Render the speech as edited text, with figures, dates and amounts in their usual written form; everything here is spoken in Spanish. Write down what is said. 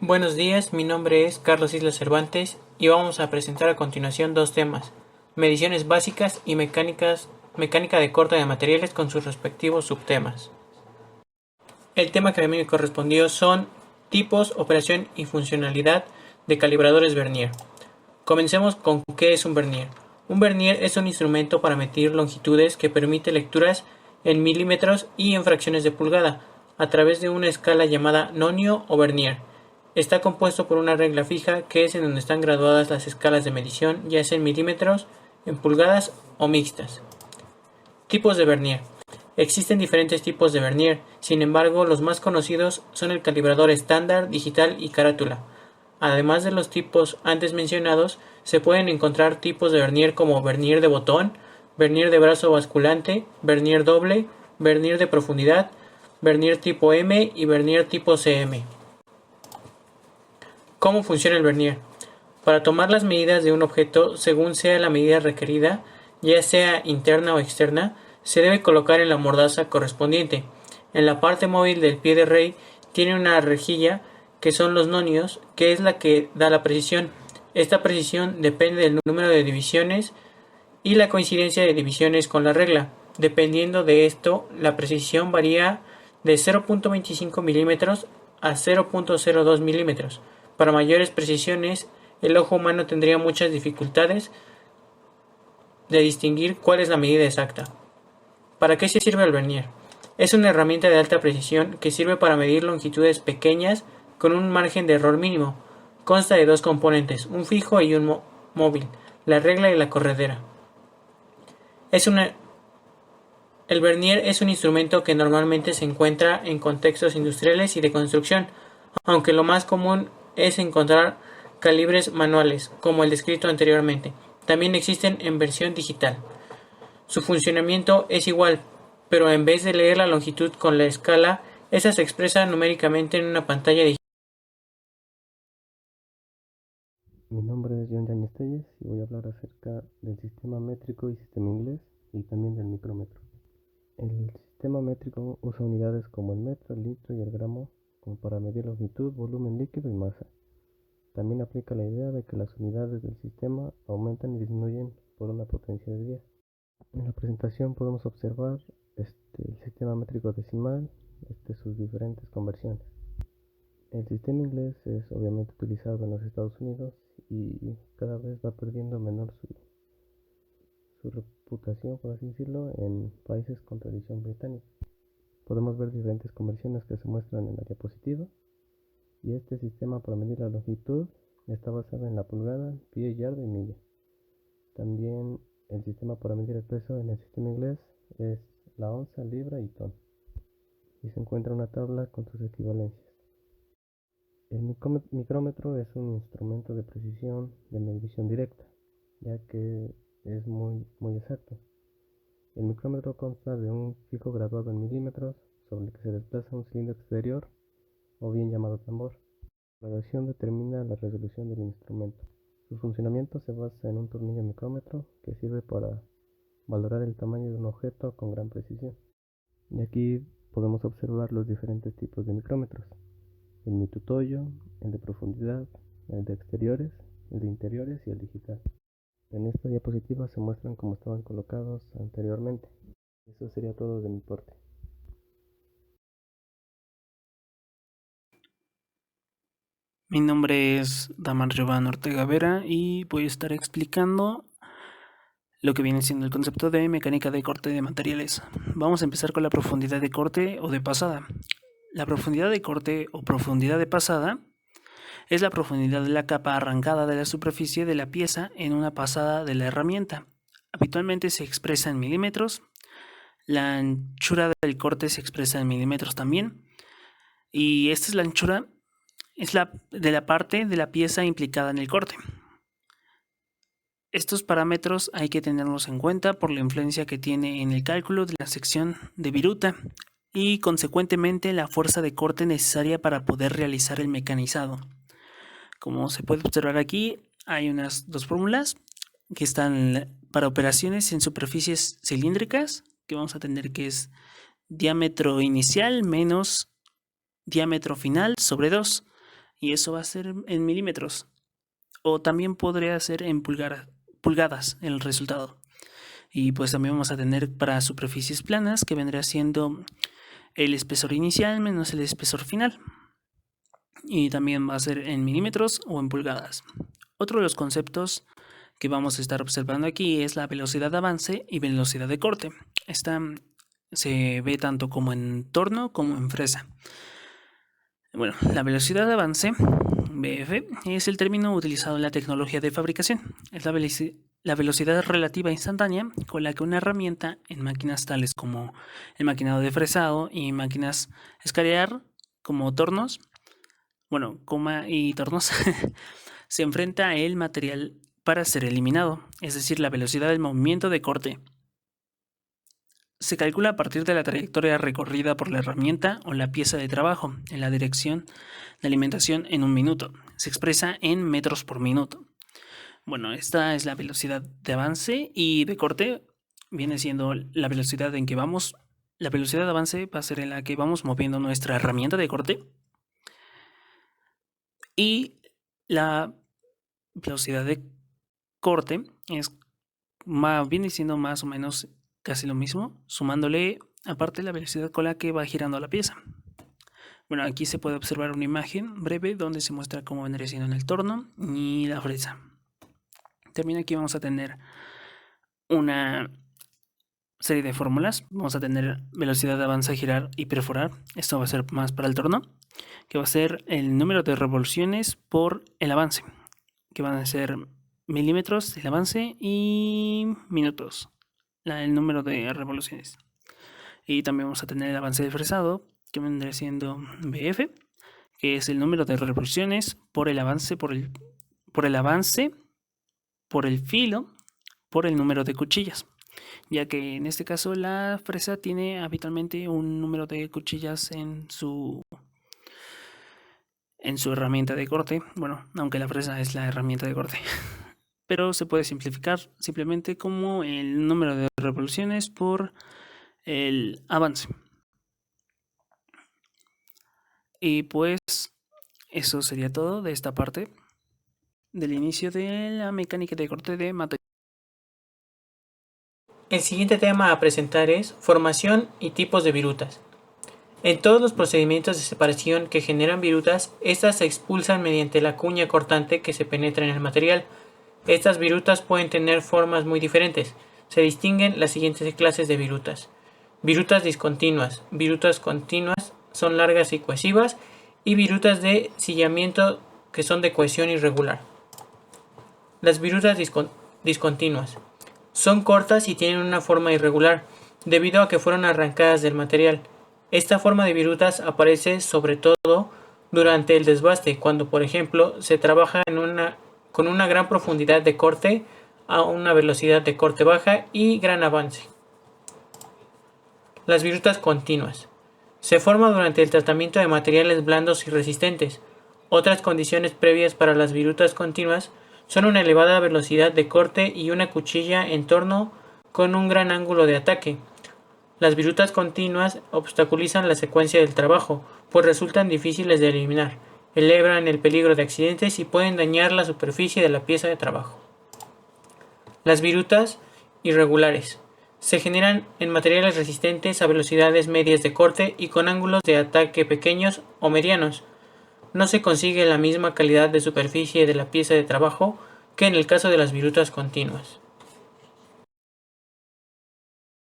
Buenos días, mi nombre es Carlos Islas Cervantes y vamos a presentar a continuación dos temas: mediciones básicas y mecánica de corte de materiales con sus respectivos subtemas. El tema que a mí me correspondió son tipos, operación y funcionalidad de calibradores vernier. Comencemos con qué es un vernier. Un vernier es un instrumento para medir longitudes que permite lecturas en milímetros y en fracciones de pulgada a través de una escala llamada nonio o vernier. Está compuesto por una regla fija que es en donde están graduadas las escalas de medición, ya sea en milímetros, en pulgadas o mixtas. Tipos de vernier. Existen diferentes tipos de vernier, sin embargo los más conocidos son el calibrador estándar, digital y carátula. Además de los tipos antes mencionados, se pueden encontrar tipos de vernier como vernier de botón, vernier de brazo basculante, vernier doble, vernier de profundidad, vernier tipo M y vernier tipo CM. ¿Cómo funciona el vernier? Para tomar las medidas de un objeto según sea la medida requerida, ya sea interna o externa, se debe colocar en la mordaza correspondiente. En la parte móvil del pie de rey tiene una rejilla que son los nonios, que es la que da la precisión. Esta precisión depende del número de divisiones y la coincidencia de divisiones con la regla. Dependiendo de esto, la precisión varía de 0.25 milímetros a 0.02 milímetros. Para mayores precisiones, el ojo humano tendría muchas dificultades de distinguir cuál es la medida exacta. ¿Para qué se sirve el vernier? Es una herramienta de alta precisión que sirve para medir longitudes pequeñas con un margen de error mínimo. Consta de dos componentes, un fijo y un móvil, la regla y la corredera. El vernier es un instrumento que normalmente se encuentra en contextos industriales y de construcción, aunque lo más común es encontrar calibres manuales, como el descrito anteriormente. También existen en versión digital. Su funcionamiento es igual, pero en vez de leer la longitud con la escala, esa se expresa numéricamente en una pantalla digital. Mi nombre es John Yañez Telles y voy a hablar acerca del sistema métrico y sistema inglés y también del micrómetro. El sistema métrico usa unidades como el metro, el litro y el gramo como para medir longitud, volumen líquido y masa. También aplica la idea de que las unidades del sistema aumentan y disminuyen por una potencia de 10. En la presentación podemos observar el sistema métrico decimal, sus diferentes conversiones. El sistema inglés es obviamente utilizado en los Estados Unidos y cada vez va perdiendo menor su reputación, por así decirlo, en países con tradición británica. Podemos ver diferentes conversiones que se muestran en la diapositiva, y este sistema para medir la longitud está basado en la pulgada, pie, yarda y milla. También el sistema para medir el peso en el sistema inglés es la onza, libra y ton, y se encuentra una tabla con sus equivalencias. El micrómetro es un instrumento de precisión de medición directa, ya que es muy exacto. El micrómetro consta de un fijo graduado en milímetros sobre el que se desplaza un cilindro exterior, o bien llamado tambor. La graduación determina la resolución del instrumento. Su funcionamiento se basa en un tornillo micrómetro que sirve para valorar el tamaño de un objeto con gran precisión. Y aquí podemos observar los diferentes tipos de micrómetros: el mitutoyo, el de profundidad, el de exteriores, el de interiores y el digital. En esta diapositiva se muestran cómo estaban colocados anteriormente. Eso sería todo de mi parte. Mi nombre es Damar Giovanni Ortega Vera y voy a estar explicando lo que viene siendo el concepto de mecánica de corte de materiales. Vamos a empezar con la profundidad de corte o de pasada. La profundidad de corte o profundidad de pasada es la profundidad de la capa arrancada de la superficie de la pieza en una pasada de la herramienta. Habitualmente se expresa en milímetros. La anchura del corte se expresa en milímetros también. Y esta es la anchura, es la de la parte de la pieza implicada en el corte. Estos parámetros hay que tenerlos en cuenta por la influencia que tiene en el cálculo de la sección de viruta y consecuentemente la fuerza de corte necesaria para poder realizar el mecanizado. Como se puede observar aquí, hay unas dos fórmulas que están para operaciones en superficies cilíndricas, que vamos a tener que es diámetro inicial menos diámetro final sobre 2. y eso va a ser en milímetros, o también podría ser en pulgadas el resultado. Y pues también vamos a tener para superficies planas, que vendría siendo el espesor inicial menos el espesor final, y también va a ser en milímetros o en pulgadas. Otro de los conceptos que vamos a estar observando aquí es la velocidad de avance y velocidad de corte. Esta se ve tanto como en torno como en fresa. Bueno, la velocidad de avance, VF, es el término utilizado en la tecnología de fabricación. Es la velocidad relativa instantánea con la que una herramienta en máquinas tales como el maquinado de fresado y máquinas escarear como tornos, coma y tornos, se enfrenta a el material para ser eliminado, es decir, la velocidad del movimiento de corte. Se calcula a partir de la trayectoria recorrida por la herramienta o la pieza de trabajo en la dirección de alimentación en un minuto. Se expresa en metros por minuto. Bueno, esta es la velocidad de avance, y de corte viene siendo la velocidad en que vamos. La velocidad de avance va a ser en la que vamos moviendo nuestra herramienta de corte. Y la velocidad de corte viene siendo más o menos casi lo mismo, sumándole aparte la velocidad con la que va girando la pieza. Bueno, aquí se puede observar una imagen breve donde se muestra cómo vendría siendo en el torno y la fresa. También aquí vamos a tener una serie de fórmulas. Vamos a tener velocidad de avance, girar y perforar. Esto va a ser más para el torno, que va a ser el número de revoluciones por el avance, que van a ser milímetros el avance y minutos el número de revoluciones. Y también vamos a tener el avance de fresado, que vendría siendo BF, que es el número de revoluciones por el avance, por el filo, por el número de cuchillas, ya que en este caso la fresa tiene habitualmente un número de cuchillas en su herramienta de corte. Bueno, aunque la fresa es la herramienta de corte, pero se puede simplificar simplemente como el número de revoluciones por el avance. Y pues eso sería todo de esta parte del inicio de la mecánica de corte de material. El siguiente tema a presentar es formación y tipos de virutas. En todos los procedimientos de separación que generan virutas, estas se expulsan mediante la cuña cortante que se penetra en el material. Estas virutas pueden tener formas muy diferentes. Se distinguen las siguientes clases de virutas. Virutas discontinuas. Virutas continuas son largas y cohesivas, y virutas de sillamiento que son de cohesión irregular. Las virutas discontinuas son cortas y tienen una forma irregular, debido a que fueron arrancadas del material. Esta forma de virutas aparece sobre todo durante el desbaste, cuando por ejemplo se trabaja con una gran profundidad de corte a una velocidad de corte baja y gran avance. Las virutas continuas se forman durante el tratamiento de materiales blandos y resistentes. Otras condiciones previas para las virutas continuas son una elevada velocidad de corte y una cuchilla en torno con un gran ángulo de ataque. Las virutas continuas obstaculizan la secuencia del trabajo, pues resultan difíciles de eliminar, elevan el peligro de accidentes y pueden dañar la superficie de la pieza de trabajo. Las virutas irregulares se generan en materiales resistentes a velocidades medias de corte y con ángulos de ataque pequeños o medianos. No se consigue la misma calidad de superficie de la pieza de trabajo que en el caso de las virutas continuas.